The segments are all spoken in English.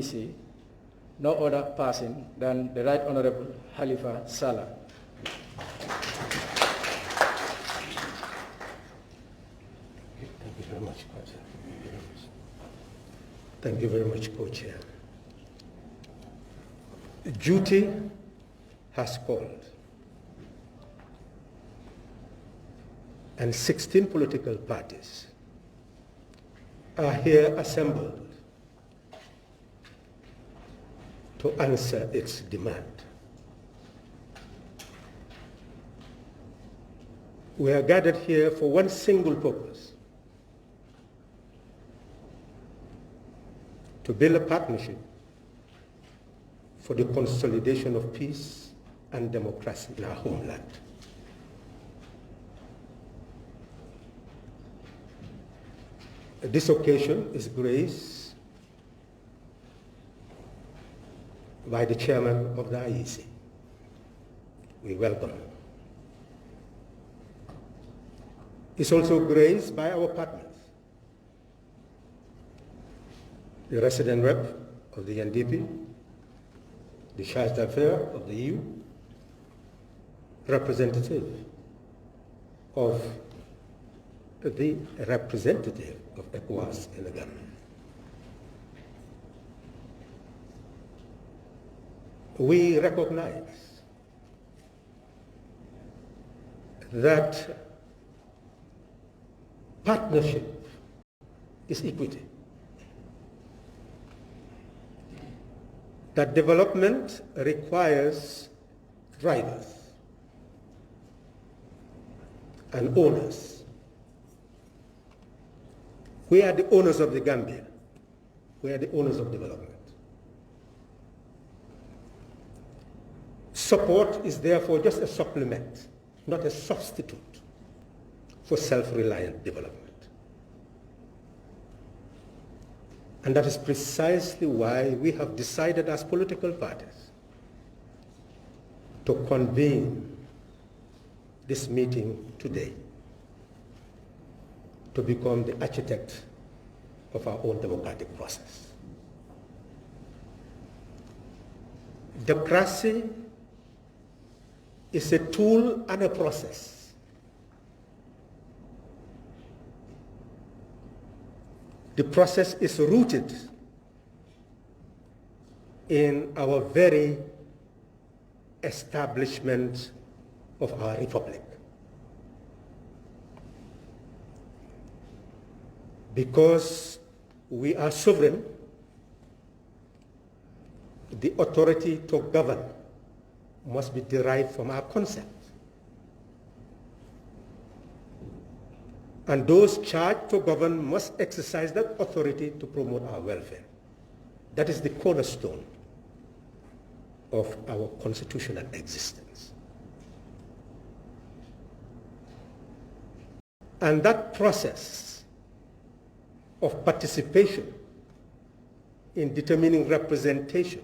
IPC, no other person than the Right Honorable Halifa Sallah. Thank you very much, Co-Chair. Thank you very much, Co-Chair. Duty has called, and 16 political parties are here assembled to answer its demand. We are gathered here for one single purpose: to build a partnership for the consolidation of peace and democracy in our homeland. This occasion is graced by the chairman of the IEC. We welcome him. It's also graced by our partners, the resident rep of the NDP, the Charge d'Affaires of the EU, representative of the representative of ECOWAS in the Gambia. We recognize that partnership is equity, that development requires drivers and owners. We are the owners of the Gambia. We are the owners of development. Support is therefore just a supplement, not a substitute for self-reliant development. And that is precisely why we have decided as political parties to convene this meeting today to become the architect of our own democratic process. Democracy is a tool and a process. The process is rooted in our very establishment of our republic. Because we are sovereign, the authority to govern must be derived from our consent. And those charged to govern must exercise that authority to promote our welfare. That is the cornerstone of our constitutional existence. And that process of participation in determining representation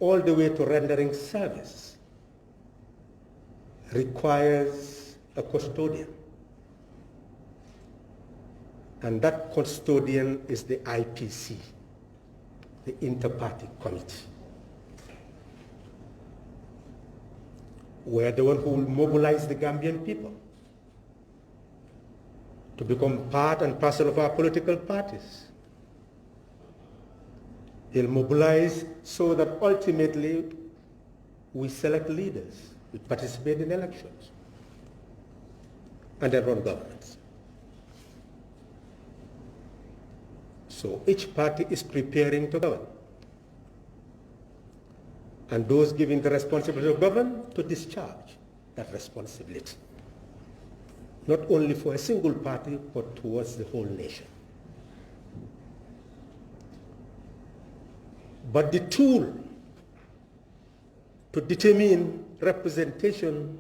all the way to rendering service requires a custodian. And that custodian is the IPC, the Inter-Party Committee. We are the one who will mobilize the Gambian people to become part and parcel of our political parties. He'll mobilize so that ultimately we select leaders, we participate in elections, and then run governments. So each party is preparing to govern, and those given the responsibility to govern to discharge that responsibility, not only for a single party, but towards the whole nation. But the tool to determine representation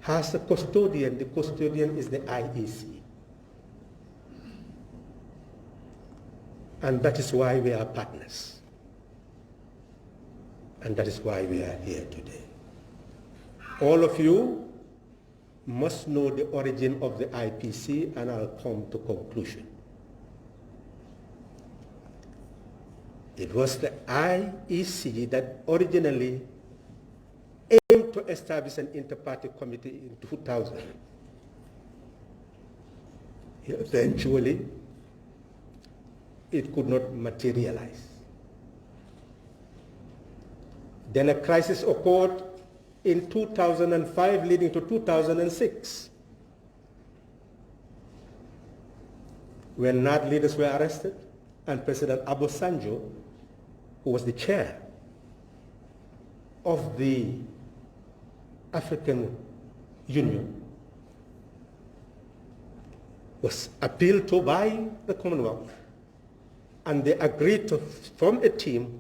has a custodian. The custodian is the IEC. And that is why we are partners. And that is why we are here today. All of you must know the origin of the IPC, and I'll come to conclusion. It was the IEC that originally aimed to establish an inter-party committee in 2000. Eventually, it could not materialize. Then a crisis occurred in 2005, leading to 2006, when NAD leaders were arrested, and President Obasanjo, who was the chair of the African Union, was appealed to by the Commonwealth, and they agreed to form a team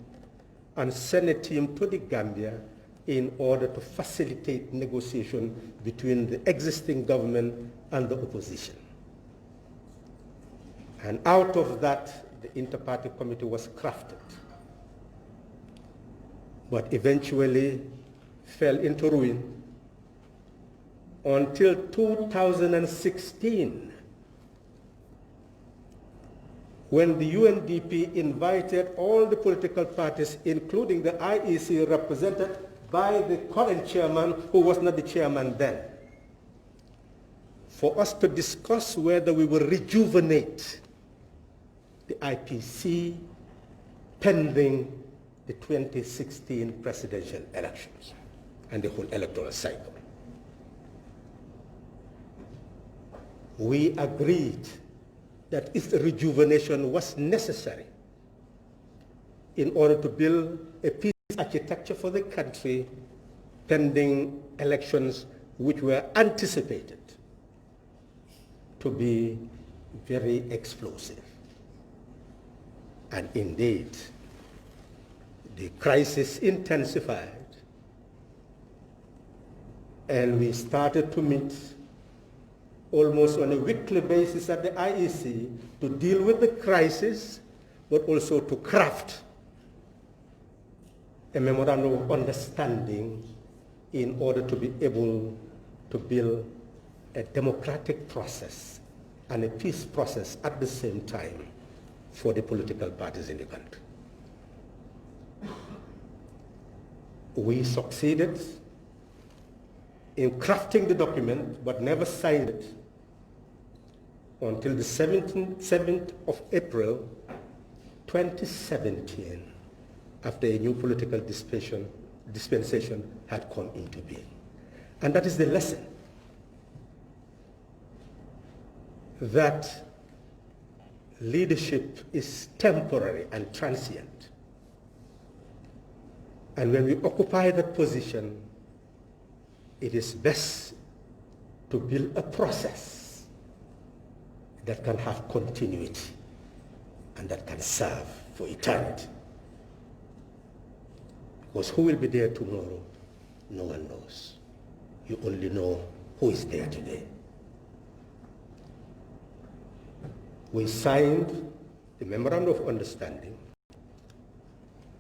and send a team to the Gambia in order to facilitate negotiation between the existing government and the opposition. And out of that, the inter-party committee was crafted, but eventually fell into ruin until 2016, when the UNDP invited all the political parties, including the IEC represented by the current chairman, who was not the chairman then, for us to discuss whether we will rejuvenate the IPC pending the 2016 presidential elections and the whole electoral cycle. We agreed that its rejuvenation was necessary in order to build a peace architecture for the country pending elections which were anticipated to be very explosive. And indeed, the crisis intensified, and we started to meet almost on a weekly basis at the IEC to deal with the crisis, but also to craft a memorandum of understanding in order to be able to build a democratic process and a peace process at the same time for the political parties in the country. We succeeded in crafting the document, but never signed it until the 7th of April 2017, after a new political dispensation had come into being. And that is the lesson, that leadership is temporary and transient. And when we occupy that position, it is best to build a process that can have continuity and that can serve for eternity. Because who will be there tomorrow, no one knows. You only know who is there today. We signed the Memorandum of Understanding,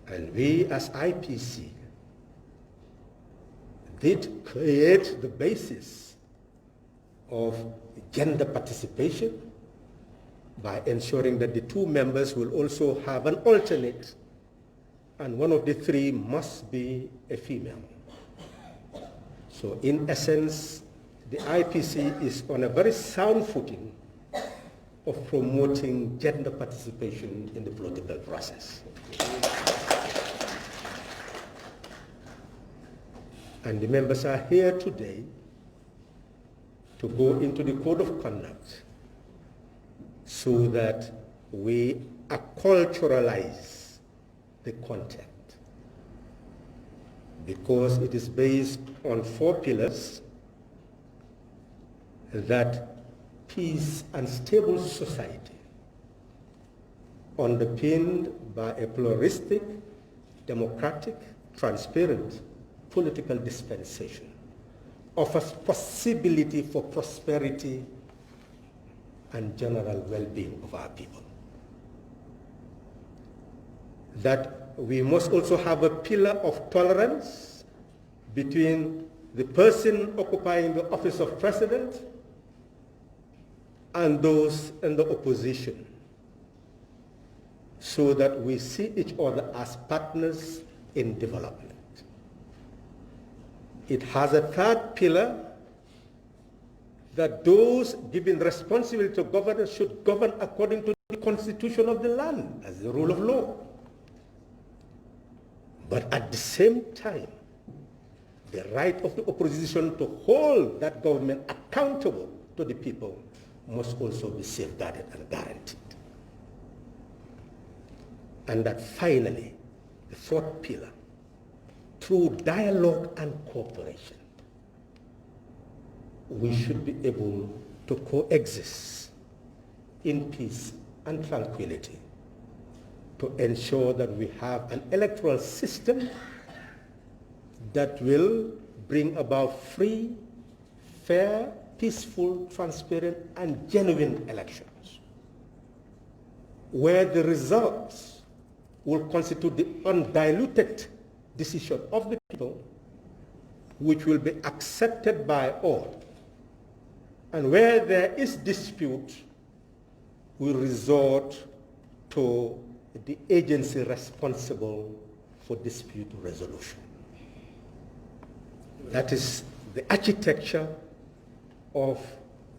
and we as IPC did create the basis of gender participation by ensuring that the two members will also have an alternate, and one of the three must be a female. So in essence, the IPC is on a very sound footing of promoting gender participation in the political process. And the members are here today to go into the code of conduct so that we acculturalize the content, because it is based on 4 pillars: that peace and stable society underpinned by a pluralistic, democratic, transparent political dispensation offers possibility for prosperity and general well-being of our people. That we must also have a pillar of tolerance between the person occupying the office of president and those in the opposition, so that we see each other as partners in development. It has a third pillar, that those given responsibility to govern should govern according to the constitution of the land as the rule of law. But at the same time, the right of the opposition to hold that government accountable to the people must also be safeguarded and guaranteed. And that finally, the fourth pillar, through dialogue and cooperation, we should be able to coexist in peace and tranquility to ensure that we have an electoral system that will bring about free, fair, peaceful, transparent, and genuine elections, where the results will constitute the undiluted decision of the people, which will be accepted by all. And where there is dispute, we resort to the agency responsible for dispute resolution. That is the architecture of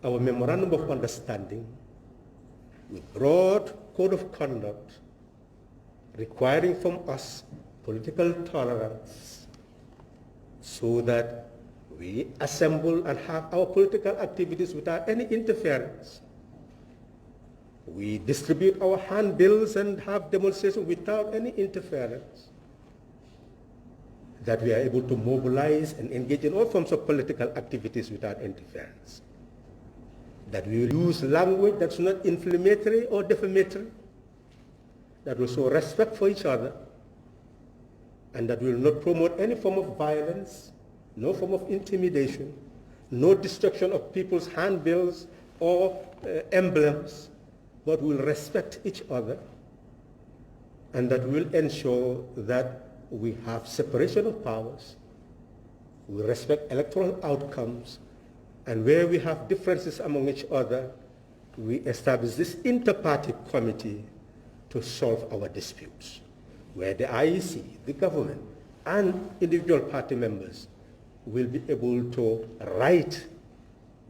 our Memorandum of Understanding, with broad code of conduct requiring from us political tolerance, so that we assemble and have our political activities without any interference. We distribute our handbills and have demonstrations without any interference. That we are able to mobilize and engage in all forms of political activities without interference. That we will use language that's not inflammatory or defamatory. That will show respect for each other. And that will not promote any form of violence, no form of intimidation, no destruction of people's handbills or emblems, but will respect each other, and that will ensure that we have separation of powers, we respect electoral outcomes, and where we have differences among each other, we establish this inter-party committee to solve our disputes, where the IEC, the government, and individual party members will be able to write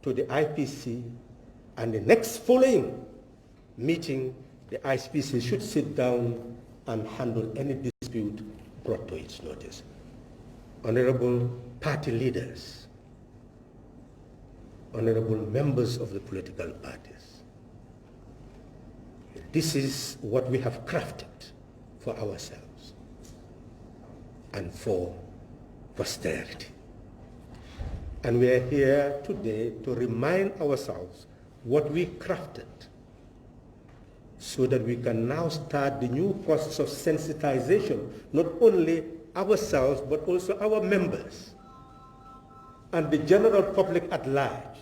to the IPC, and the next following meeting, the IPC should sit down and handle any dispute brought to its notice. Honorable party leaders, honorable members of the political parties, this is what we have crafted for ourselves and for posterity. And we are here today to remind ourselves what we crafted, so that we can now start the new process of sensitization, not only ourselves, but also our members and the general public at large,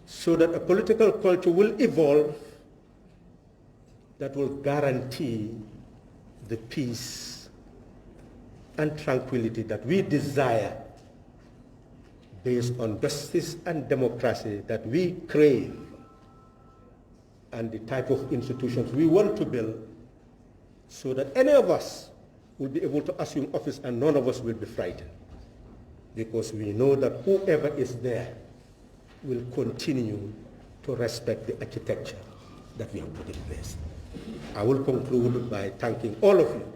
so that a political culture will evolve that will guarantee the peace and tranquility that we desire, based on justice and democracy that we crave, and the type of institutions we want to build, so that any of us will be able to assume office and none of us will be frightened, because we know that whoever is there will continue to respect the architecture that we have put in place. I will conclude by thanking all of you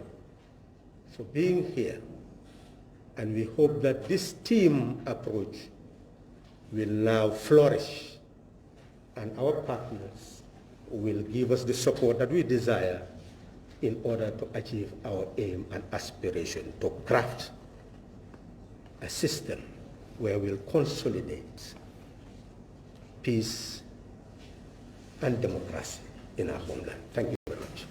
for being here, and we hope that this team approach will now flourish, and our partners will give us the support that we desire in order to achieve our aim and aspiration to craft a system where we'll consolidate peace and democracy in our homeland. Thank you very much.